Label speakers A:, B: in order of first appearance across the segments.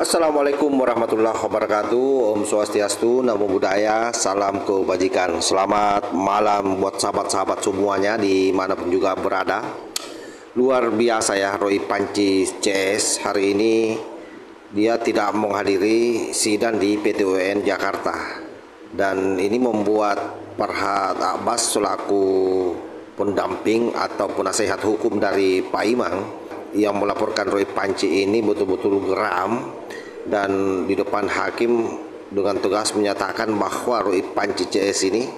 A: Assalamualaikum warahmatullahi wabarakatuh. Om Swastiastu, Namo Buddhaya, salam kebajikan. Selamat malam buat sahabat-sahabat semuanya dimanapun juga berada. Luar biasa ya, Roy Panci CS hari ini dia tidak menghadiri sidang di PT UN Jakarta. Dan ini membuat Farhad Abbas selaku pendamping atau penasehat hukum dari Pak Imam yang melaporkan Roy Panci ini betul-betul geram dan di depan hakim dengan tegas menyatakan bahwa Roy Panci CS ini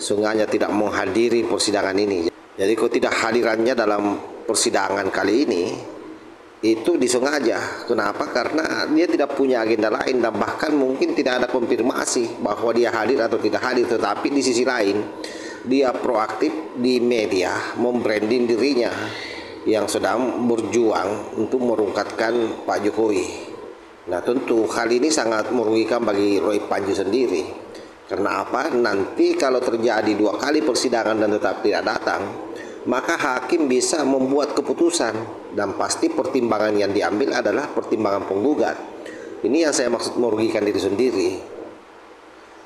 A: sengaja tidak menghadiri persidangan ini. Jadi ketidakhadirannya dalam persidangan kali ini itu disengaja. Kenapa? Karena dia tidak punya agenda lain dan bahkan mungkin tidak ada konfirmasi bahwa dia hadir atau tidak hadir. Tetapi di sisi lain dia proaktif di media membranding dirinya yang sedang berjuang untuk merungkatkan Pak Jokowi. Nah, tentu hal ini sangat merugikan bagi Roy Panci sendiri. Karena apa? Nanti kalau terjadi 2 kali persidangan dan tetap tidak datang, maka hakim bisa membuat keputusan dan pasti pertimbangan yang diambil adalah pertimbangan penggugat. Ini yang saya maksud merugikan diri sendiri.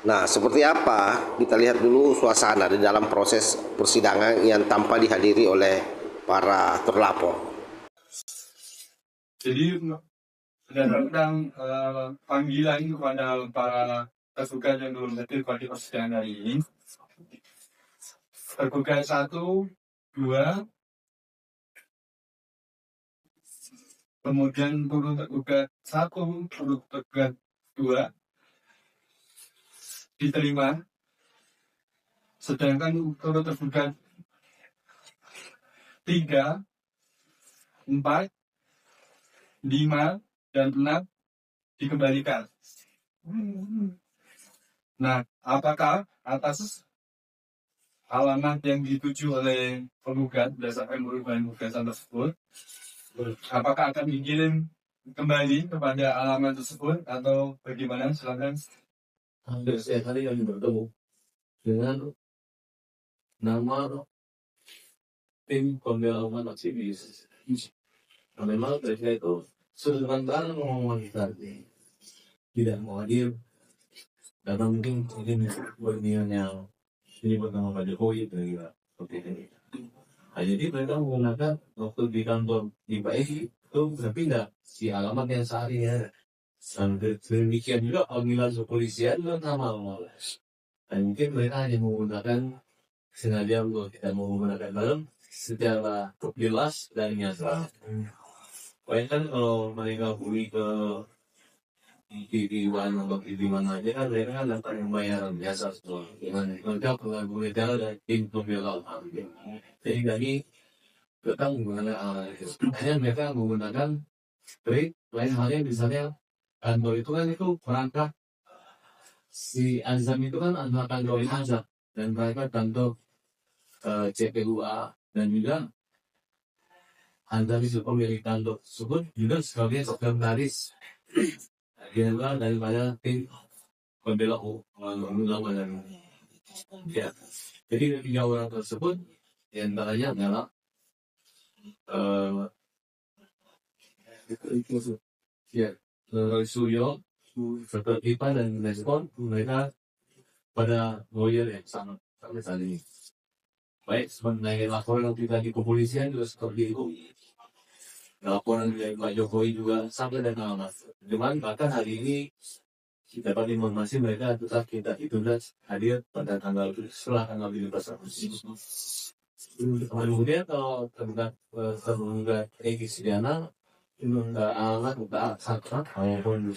A: Nah, seperti apa? Kita lihat dulu suasana di dalam proses persidangan yang tanpa dihadiri oleh para terlapor.
B: Jadi berdasarkan panggilan kepada para tergugat yang belum hadir pada persidangan hari ini, tergugat 1, 2, kemudian turut tergugat 1, turut tergugat 2 diterima, sedangkan turut tergugat 3, 4, 5, dan 6 dikembalikan. Nah, apakah atas alamat yang dituju oleh penggugat berdasarkan perubahan gugatan tersebut, apakah akan dikirim kembali kepada alamat tersebut atau bagaimana? Silakan.
C: Setiap hari kami bertemu dengan nama tim pembela umat aktivis. Nah, memang mereka itu sudah bareng ngomong tadi tidak mau hadir karena mungkin berniatnya ini pertama Pak Jokowi kira seperti ini. Nah, jadi mereka menggunakan waktu di kantor di PSI itu berpindah si alamat yang seharinya. Dan demikian juga panggilan kepolisian juga sama. Dan mungkin mereka hanya menggunakan sengaja untuk tidak menggunakan barang secara jelas dan nyata. Bayangkan kalau mereka beli ke TV One atau TV mana aja kan mereka kan dapat pembayaran biasa semua. Mereka penggabungan negara dan tim pembela UMAM. Jadi kami tetap menggunakan hanya mereka menggunakan trik lain halnya misalnya kantor itu kan itu perangkat si Azam itu kan adalah kantor Azam dan mereka kantor CPUA dan juga Azam itu pemilik kantor tersebut juga sebagai sekretaris general daripada tim pembela ulama dan ya. Jadi 3 orang tersebut diantaranya adalah Roy Suryo, Dr. Ipa dan respon mereka pada lawyer yang sama sampai saat ini. Baik, sebenarnya laporan kita di kepolisian juga seperti itu. Laporan dari Pak Jokowi juga sampai dan alamat. Cuman bahkan hari ini kita dapat informasi mereka tetap kita ditunda hadir pada setelah tanggal 15 Agustus. Kemudian kalau tergugat Egy Sujana tidak alamat tidak saksama maupun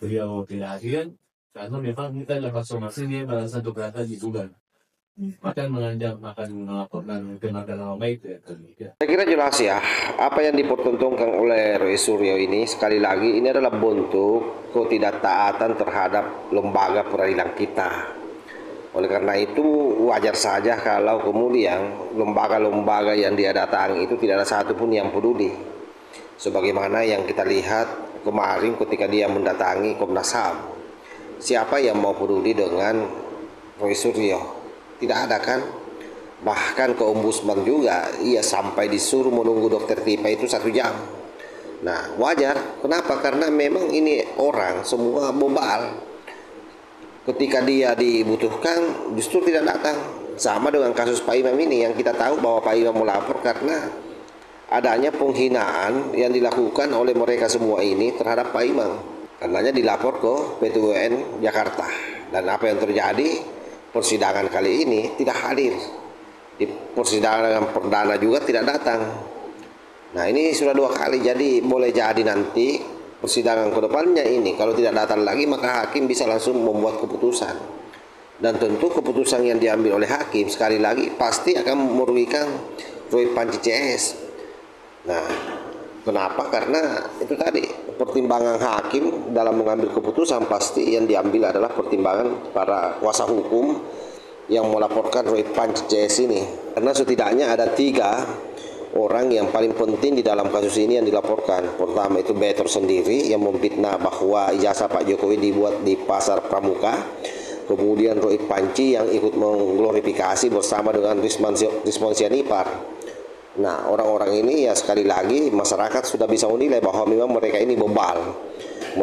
C: beliau tidak hadir karena memang kita dapat somasi dia pada satu kata digugat. Bahkan mengancam akan melaporkan kenakan nama itu ya.
A: Saya kira jelas ya, apa yang dipertontonkan oleh Roy Suryo ini sekali lagi ini adalah bentuk ketidaktaatan terhadap lembaga peradilan kita. Oleh karena itu wajar saja kalau kemudian lembaga-lembaga yang dia datangi itu tidak ada satupun yang peduli. Sebagaimana yang kita lihat kemarin ketika dia mendatangi Komnas HAM. Siapa yang mau peduli dengan Roy Suryo? Tidak ada kan? Bahkan ke Ombudsman juga ia sampai disuruh menunggu dokter Tipa itu 1 jam. Nah, wajar. Kenapa? Karena memang ini orang semua bebal. Ketika dia dibutuhkan justru tidak datang. Sama dengan kasus Pak Imam ini, yang kita tahu bahwa Pak Imam melapor karena adanya penghinaan yang dilakukan oleh mereka semua ini terhadap Pak Imam. Karenanya dilapor ke PT UN Jakarta. Dan apa yang terjadi? Persidangan kali ini tidak hadir. Di persidangan perdana juga tidak datang. Nah, ini sudah 2 kali, jadi boleh jadi nanti persidangan ke depannya ini kalau tidak datang lagi maka hakim bisa langsung membuat keputusan. Dan tentu keputusan yang diambil oleh hakim sekali lagi pasti akan merugikan Roy Panci CS. Nah, kenapa? Karena itu tadi, pertimbangan hakim dalam mengambil keputusan pasti yang diambil adalah pertimbangan para kuasa hukum yang melaporkan Roy Panci CS ini. Karena setidaknya ada 3 orang yang paling penting di dalam kasus ini yang dilaporkan. Pertama itu Betor sendiri yang memfitnah bahwa ijazah Pak Jokowi dibuat di Pasar Pramuka. Kemudian Roy Panci yang ikut mengglorifikasi bersama dengan Rismon Sianipar. Nah, orang-orang ini ya sekali lagi masyarakat sudah bisa menilai bahwa memang mereka ini bebal.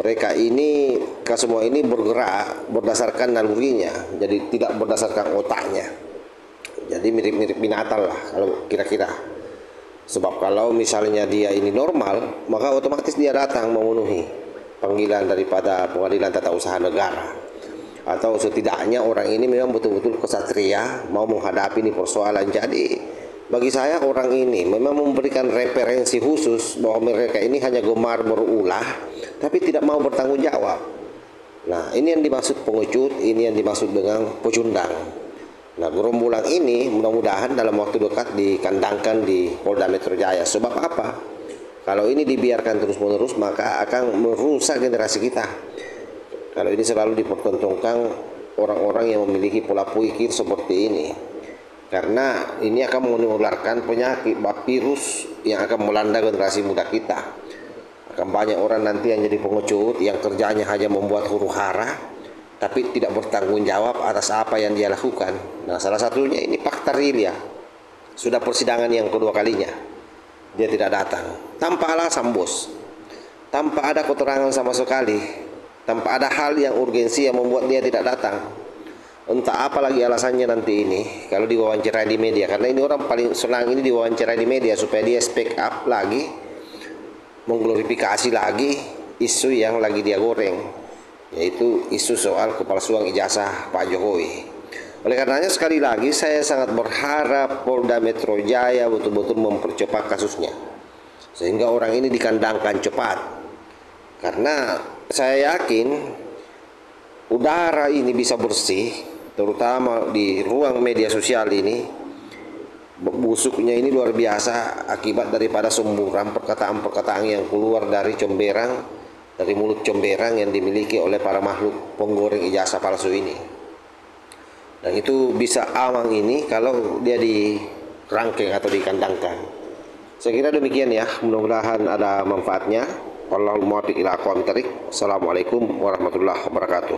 A: Mereka ini semua ini bergerak berdasarkan nalurinya, jadi tidak berdasarkan otaknya. Jadi mirip-mirip binatang lah kalau kira-kira. Sebab kalau misalnya dia ini normal, maka otomatis dia datang memenuhi panggilan daripada Pengadilan Tata Usaha Negara. Atau setidaknya orang ini memang betul-betul kesatria mau menghadapi ini persoalan. Jadi bagi saya orang ini memang memberikan referensi khusus bahwa mereka ini hanya gemar berulah tapi tidak mau bertanggung jawab. Nah, ini yang dimaksud pengecut, ini yang dimaksud dengan pecundang. Nah, gerombolan ini mudah-mudahan dalam waktu dekat dikandangkan di Polda Metro Jaya. Sebab apa? Kalau ini dibiarkan terus-menerus maka akan merusak generasi kita. Kalau ini selalu dipertontonkan orang-orang yang memiliki pola pikir seperti ini. Karena ini akan menularkan penyakit, virus yang akan melanda generasi muda kita. Akan banyak orang nanti yang jadi pengecut, yang kerjanya hanya membuat huru-hara tapi tidak bertanggung jawab atas apa yang dia lakukan. Nah, salah satunya ini Pak Taril ya. Sudah persidangan yang kedua kalinya. Dia tidak datang. Tanpa alasan, bos. Tanpa ada keterangan sama sekali. Tanpa ada hal yang urgensi yang membuat dia tidak datang. Entah apa lagi alasannya nanti ini. Kalau diwawancara di media. Karena ini orang paling senang ini diwawancara di media. Supaya dia speak up lagi. Mengglorifikasi lagi isu yang lagi dia goreng. Yaitu isu soal kepalsuan ijazah Pak Jokowi. Oleh karenanya sekali lagi saya sangat berharap Polda Metro Jaya betul-betul mempercepat kasusnya sehingga orang ini dikandangkan cepat. Karena saya yakin udara ini bisa bersih, terutama di ruang media sosial ini. Busuknya ini luar biasa akibat daripada semburan perkataan-perkataan yang keluar dari comberang, dari mulut comberang yang dimiliki oleh para makhluk penggoreng ijazah palsu ini. Dan itu bisa amang ini kalau dia dirangkeng atau dikandangkan. Saya kira demikian ya, mudah-mudahan ada manfaatnya. Wallahul muwaffiq ila aqwamit thoriq. Assalamualaikum warahmatullahi wabarakatuh.